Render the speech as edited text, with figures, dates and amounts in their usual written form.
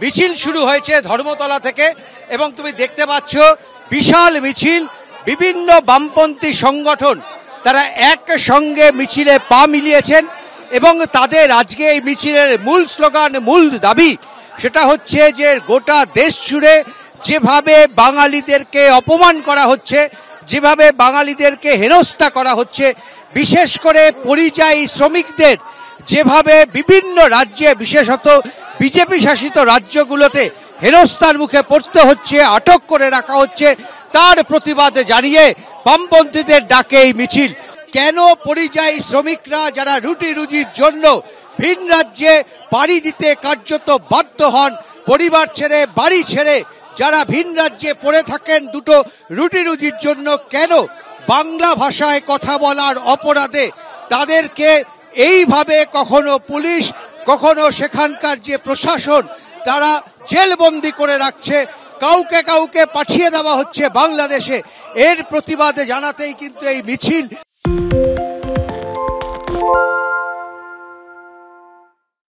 মিছিল শুরু হয়েছে ধর্মতলা থেকে এবং তুমি দেখতে পাচ্ছ বিশাল মিছিল। বিভিন্ন বামপন্থী সংগঠন তারা একসঙ্গে মিছিলে পা মিলিয়েছেন এবং তাদের আজকে এই মিছিলের মূল স্লোগান, মূল দাবি সেটা হচ্ছে যে গোটা দেশ জুড়ে যেভাবে বাঙালিদেরকে অপমান করা হচ্ছে, যেভাবে বাঙালিদেরকে হেনস্থা করা হচ্ছে, বিশেষ করে পরিযায়ী শ্রমিকদের যেভাবে বিভিন্ন রাজ্যে বিশেষত বিজেপি শাসিত রাজ্যগুলোতে হেনস্থার মুখে পড়তে হচ্ছে, আটক করে রাখা হচ্ছে, তার প্রতিবাদে জানিয়ে বামপন্থীদের ডাকে এই মিছিল। কেন পরিযায়ী শ্রমিকরা যারা রুটি রুজির জন্য ভিন রাজ্যে পাড়ি দিতে কার্যত বাধ্য হন, পরিবার ছেড়ে বাড়ি ছেড়ে যারা ভিন রাজ্যে পড়ে থাকেন দুটো রুটি রুজির জন্য, কেন বাংলা ভাষায় কথা বলার অপরাধে তাদেরকে এইভাবে কখনো পুলিশ, কখনো সেখানকার যে প্রশাসন তারা জেলবন্দি করে রাখছে, কাউকে কাউকে পাঠিয়ে দেওয়া হচ্ছে বাংলাদেশে। এর প্রতিবাদে জানাতেই কিন্তু এই মিছিল।